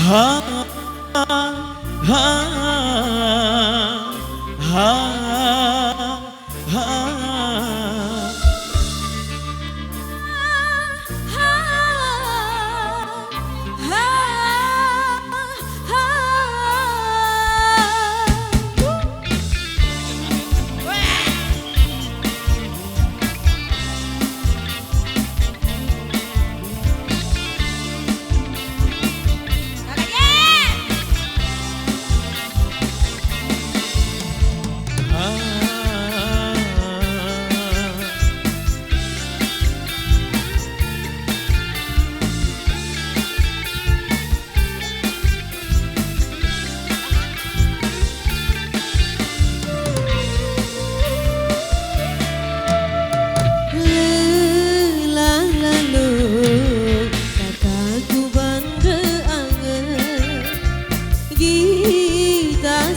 Ha ha ha ha.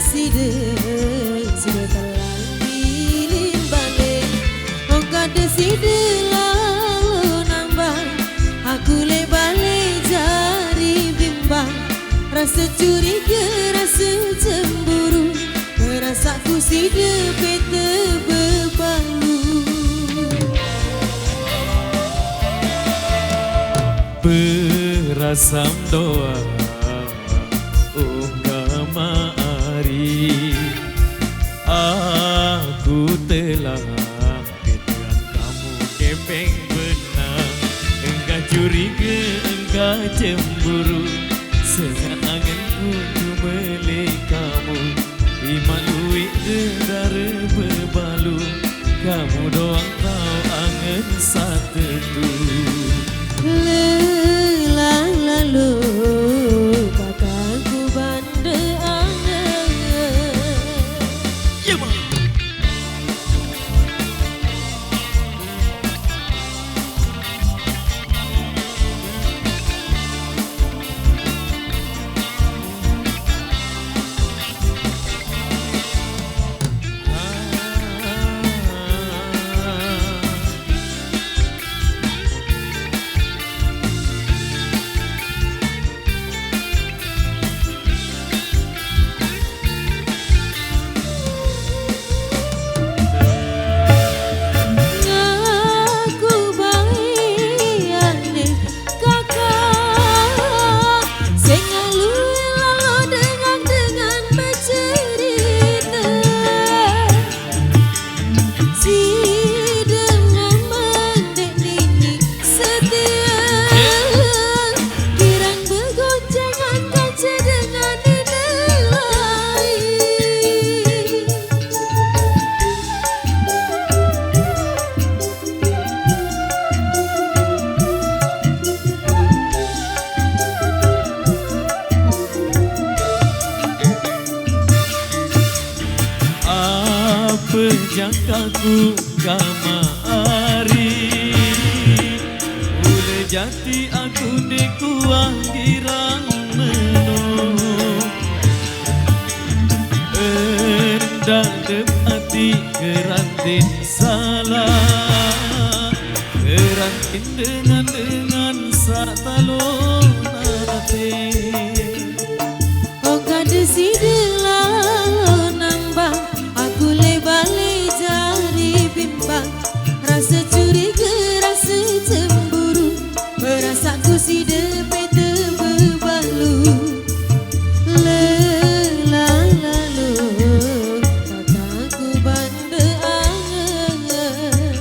Sida telah bilin balik, oh kade sida lalu nambah, aku le balik jari bimbang, rasa curiga, rasa cemburu, merasaku sida peta berbalu. Berasam doa aku telah dengan kamu kepeng benang, engkau curiga, engkau cemburu, seangan untuk beli kamu, dimalui dendara berbalu, kamu doang tahu angan satu tu. Lelang lalu kataku banda angan. Jangkaku kamari, ule jati aku dikuang girang menung, endang depati kerantin salah, kerantin dengan satalon hati. Oh kade sida lalu nambah, aku le balik jari bimbang, rasa curiga, rasa cemburu, merasaku sida peta berbalu. Lelang lalu kataku banda angan.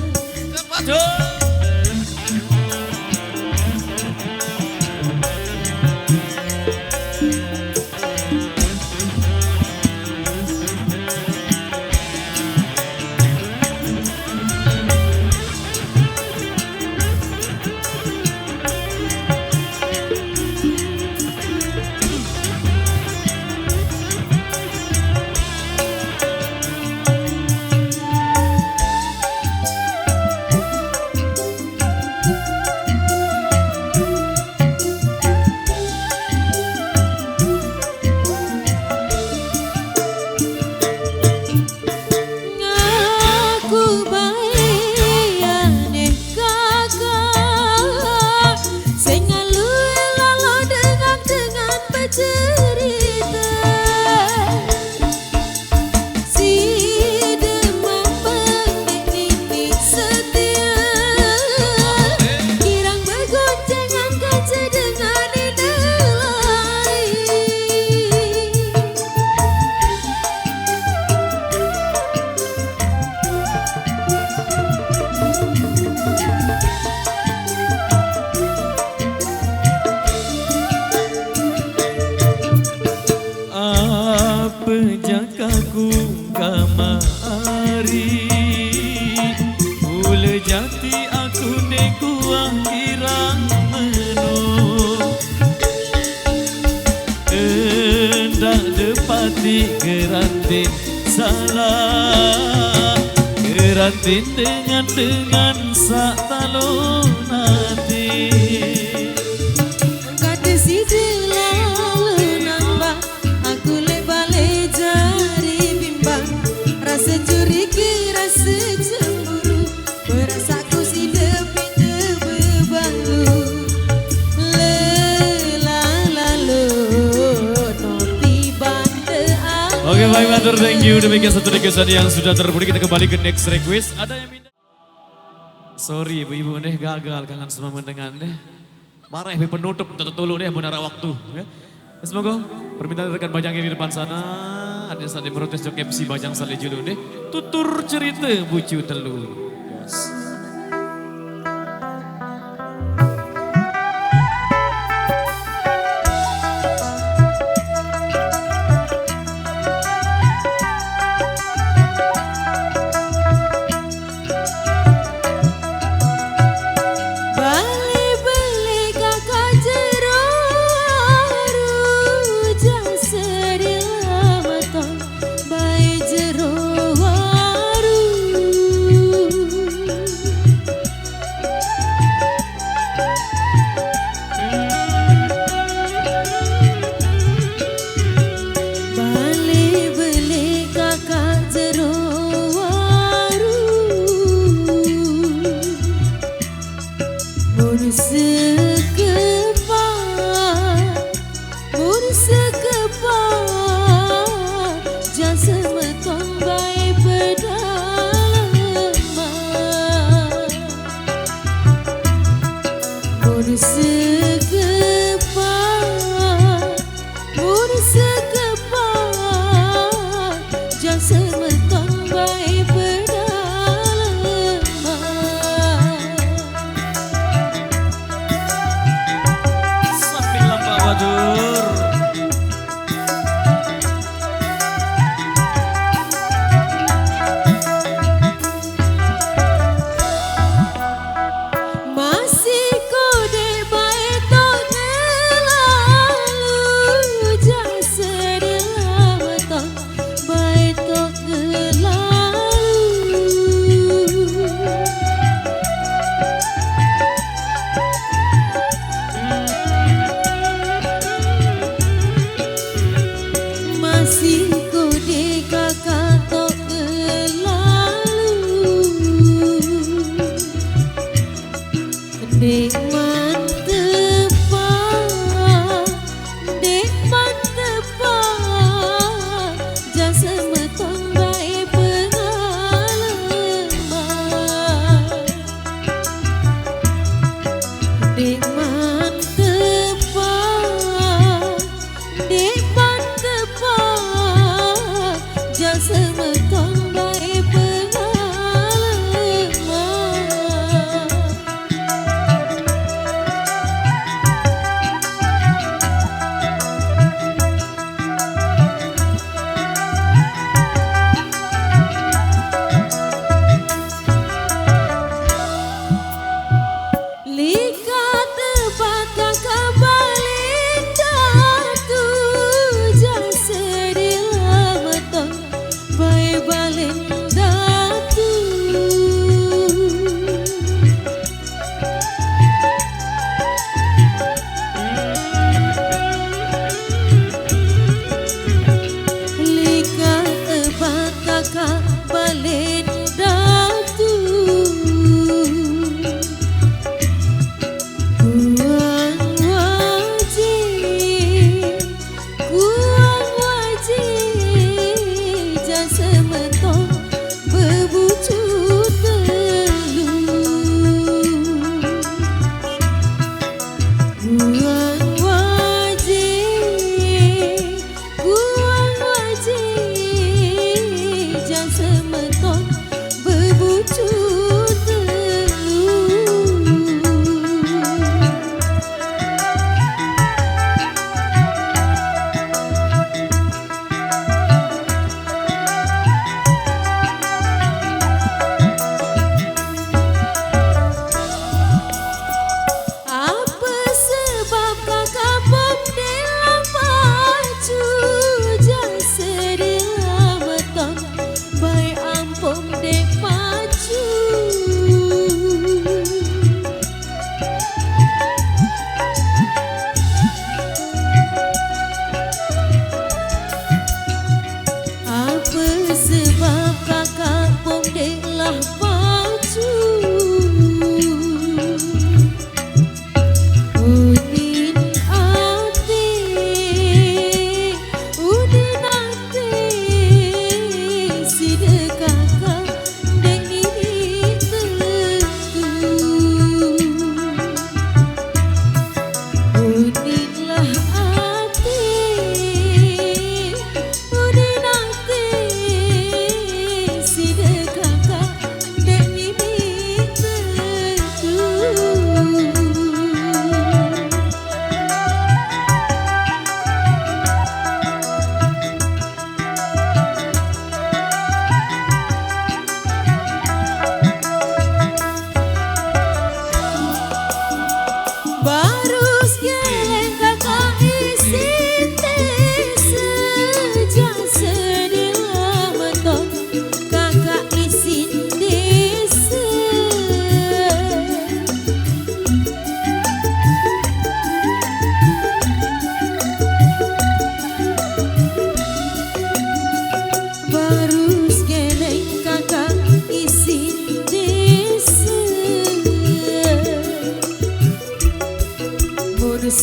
pati aku dekuah kirang menung Endak depati kerantin salah Kerantin dengan sak talon hati Kata si lalu nambah aku lebale jari bimbang rasa curiga rasa cemburu perasaku si depit bebalu lalu noti bande Oke baik matur thank you demikian satu requestan yang sudah terpuji kita kembali ke next request ada yang minta sorry ibu-ibu deh gagal kangen semua mendengar deh marah penutup tertulung deh menara waktu ya. Semoga permintaan rekan Bajang yang di depan sana ada saat protes jok MC Bajang Saleh Julu deh tutur cerita bucu telur yes. Likat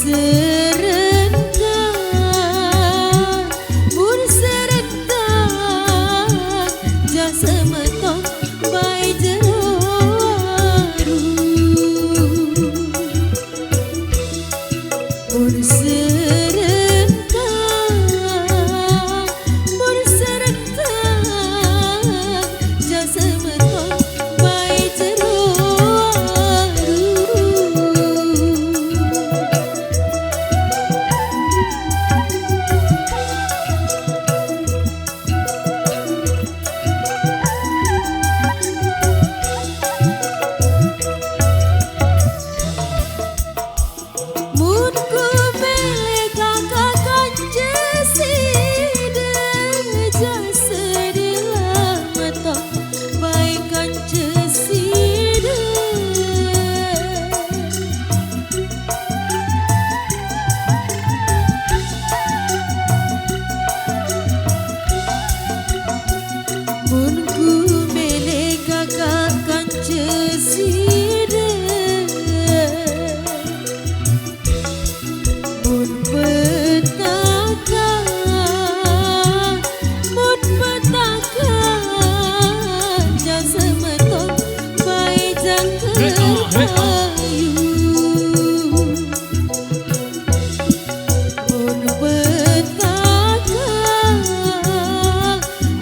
serentak, mun serentak, jasa metok bae jero aru. Mun serentak, jasa metok bae jero aru. Mun ku milih kakak kanceside, jasa dilametok baik kanceside. Mun ku milih kakak kanceside, mun petaka, jasa metok bae jangka ayu.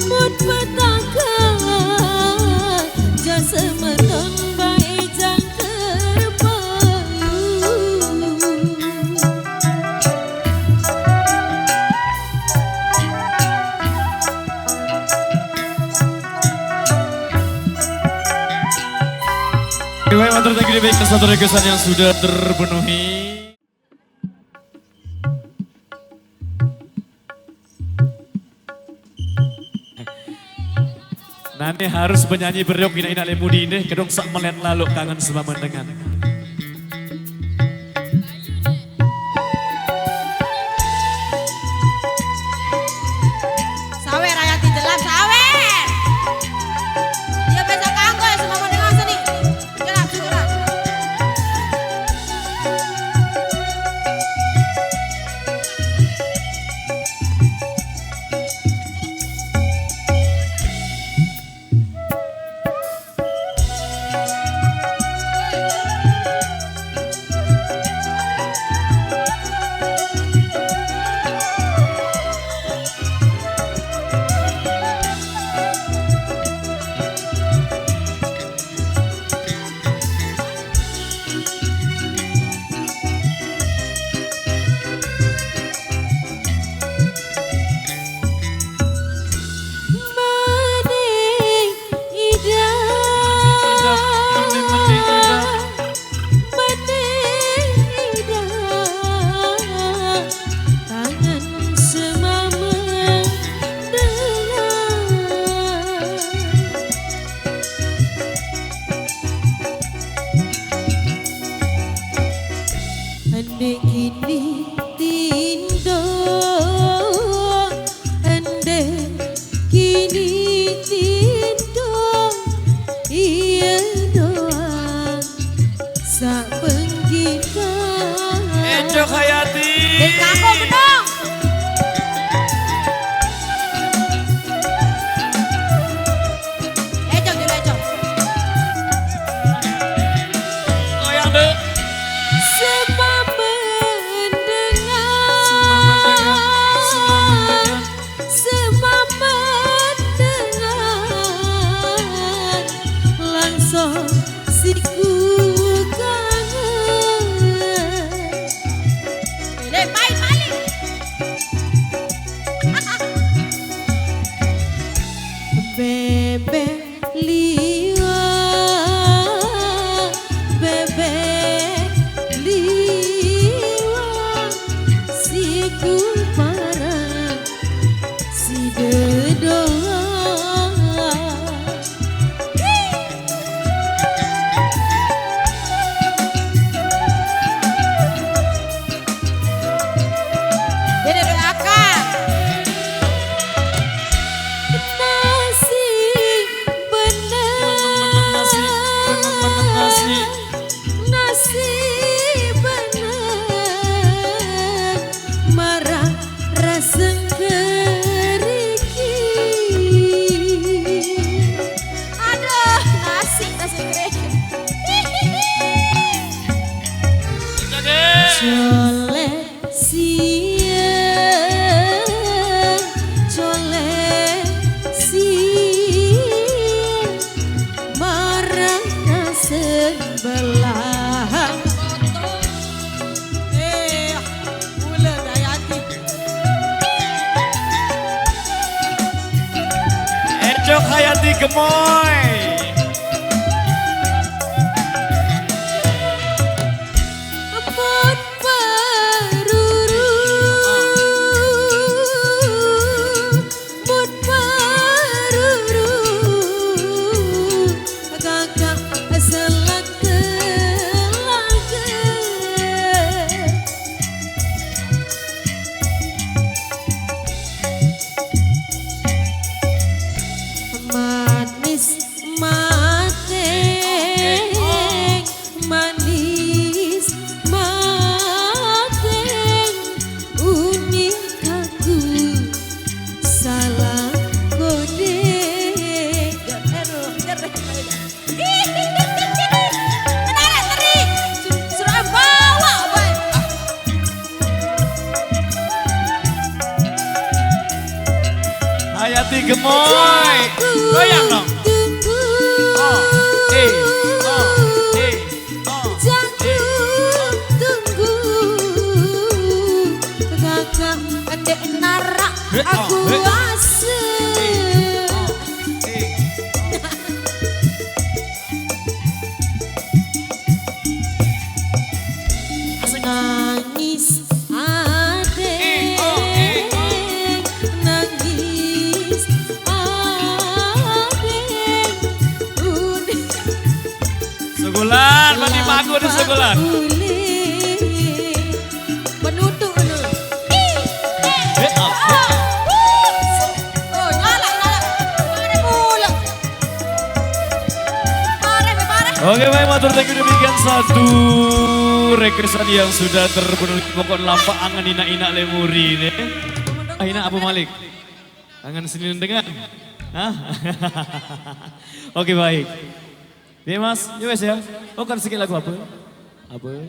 Mun petaka, jasa metok bae jangka payu. Baik, matur thank you baik satu requestan yang sudah terpenuhi. Nanti harus menyanyi beriok ina ina lemudi deh, kedong sak melihat lalu kangen semua mendengar. Sawer rakyat di dalam sawer. Dia besok kanggo ya semua mendengar sini. Jelas surat. Jole siang, jole siang, marah sebelah. Mula gaya hati. Ejok Hayati Gemoy. Pot paruru, pot paruru, kakak selak telaga. Manis mateng, manis mateng, unik aku salah kode. Sudah bawa, boy. Hayati Gemoy. Goyang dong. Aku asik. Nangis adek, nangis adek, udah Segulan, mandi magu di segulan. Menutup lu. Oh nyala nyala. Mare mula. Mare. Oke baik, matur thank you demikian satu requestan yang sudah terpenuhi pokok lampa angan ina lemuri ini. Ina Abu Malik. Angan Senin dengan. Hah? Oke baik. Ya mas, ya wes ya. Oh kan sekali lagu apa? Apa?